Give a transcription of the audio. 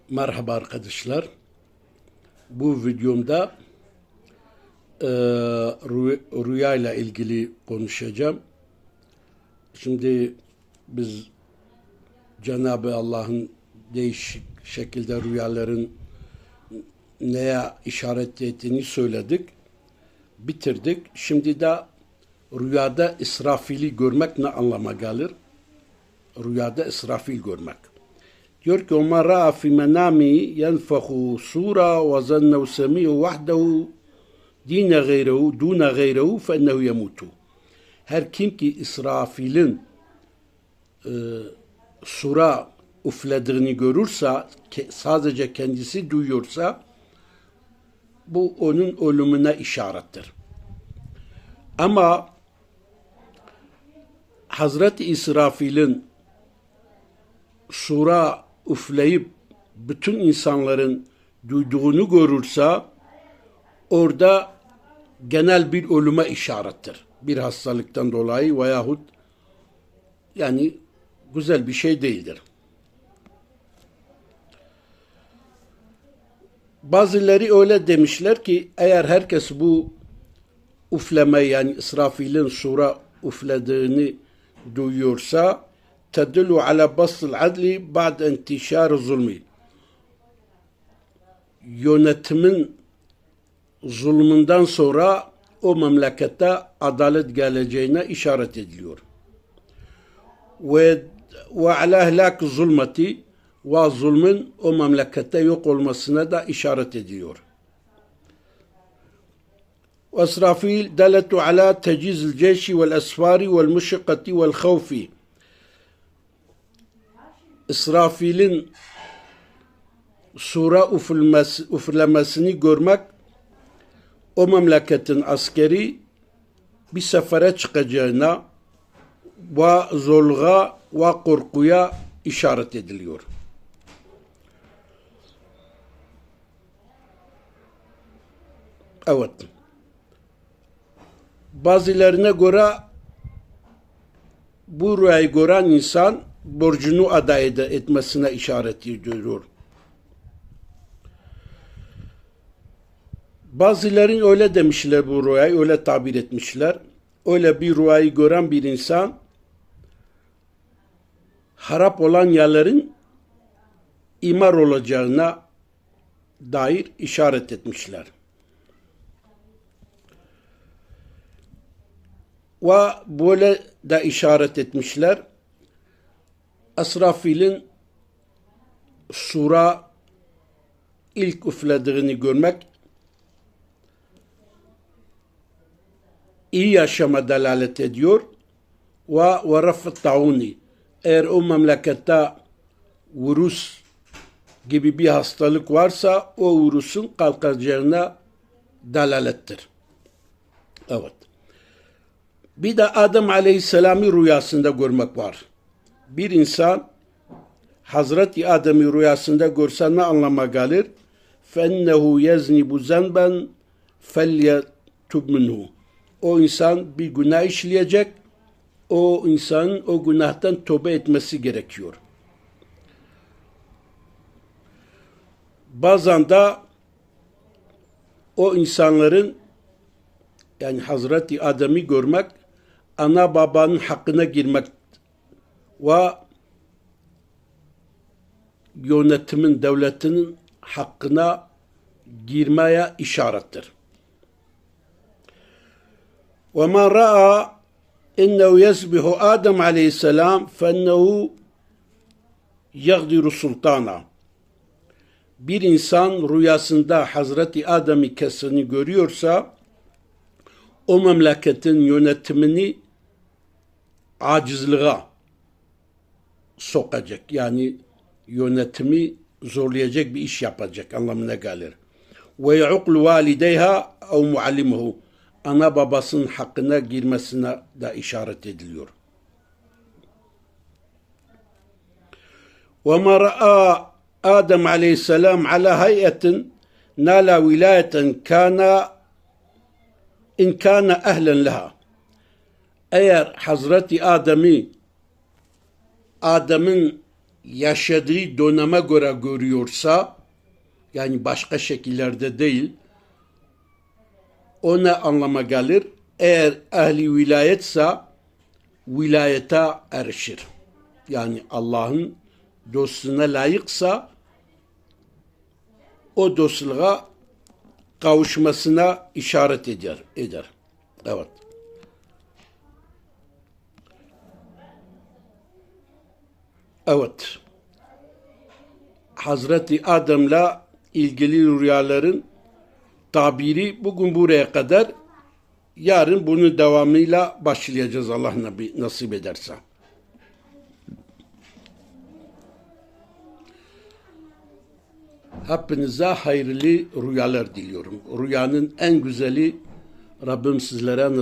Merhaba arkadaşlar. Bu videomda rüya ile ilgili konuşacağım. Şimdi biz Cenab-ı Allah'ın değişik şekilde rüyaların neye işaret ettiğini söyledik. Bitirdik. Şimdi de rüyada İsrafil'i görmek ne anlama gelir? Rüyada İsrafil görmek. Diyor ki وَمَا رَأَ فِي مَنَامِهِ يَنْفَخُ سُورًا وَظَنَّهُ سَمِيعُ وَحْدَهُ دُونَ غَيْرَهُ فَاِنَّهُ يَمُوتُ. Her kim ki İsrafil'in sura üflediğini görürse, sadece kendisi duyuyorsa, bu onun ölümüne işarettir. Ama Hazreti İsrafil'in sura üfleyip bütün insanların duyduğunu görürse, orada genel bir ölüme işarettir. Bir hastalıktan dolayı veyahut yani güzel bir şey değildir. Bazıları öyle demişler ki eğer herkes bu üflemeyi yani İsrafil'in sura üflediğini duyuyorsa tedullu ala basıl adli ba'd intişar zulmi. Yönetimin zulmünden sonra o memlekete adalet geleceğine işaret ediliyor. Ve ala helak zulmeti ve zulmün o memlekette yok olmasına da işaret ediyor. وإسرافيل دلت على تجهيز الجيش والأسفار والمشقة والخوف. İsrafil'in sura üflemesini görmek, o memleketin askeri bir sefere çıkacağına ve zorluğa ve korkuya işaret ediliyor. Evet. Bazılarına göre bu rüyayı gören insan borcunu ada etmesine işaret ediyor. Bazıların öyle demişler bu rüyayı, öyle tabir etmişler. Öyle bir rüyayı gören bir insan harap olan yerlerin imar olacağına dair işaret etmişler. Ve böyle de işaret etmişler. İsrafil'in sura ilk üflediğini görmek iyi yaşama delalet ediyor. Ve rafet tauni. Eğer o memlekette virüs gibi bir hastalık varsa o virüsün kalkacağına delalettir. Evet. Bir de Adem Aleyhisselam'ı rüyasında görmek var. Bir insan Hazreti Adem'i rüyasında görse ne anlama gelir? فَاَنَّهُ يَزْنِبُ زَنْبًا فَلْيَتُبْ مِنْهُ. O insan bir günah işleyecek, o insanın o günahtan tövbe etmesi gerekiyor. Bazen de o insanların yani Hazreti Adem'i görmek, ana babanın hakkına girmek ve yönetimin, devletinin hakkına girmeye işarettir. وَمَنْ رَأَى اِنَّهُ يَسْبِحُ آدَمْ aleyhisselam فَاَنَّهُ يَغْدِرُ sultana. Bir insan rüyasında Hazreti Adem'i kesini görüyorsa, o memleketin yönetimini acizliğe sokacak. Yani yönetimi zorlayacak bir iş yapacak anlamına gelir. Ve yu'qlu valideyha ev muallimuhu. Ana babasının hakkına girmesine de işaret ediliyor. Ve ma ra'a Adem aleyhisselam ala hay'etin nala vilayeten kana in kana ehlen leha. Eğer Hazreti Adem'in yaşadığı döneme göre görüyorsa, yani başka şekillerde değil, o ne anlama gelir? Eğer ehli vilayetse vilayete erişir. Yani Allah'ın dostluğuna layıksa o dostluğa kavuşmasına işaret eder. Evet. Evet. Hazreti Adem'le ilgili rüyaların tabiri bugün buraya kadar. Yarın bunun devamıyla başlayacağız Allah nasip ederse. Hepinize hayırlı rüyalar diliyorum. Rüyanın en güzeli Rabbim sizlere nasip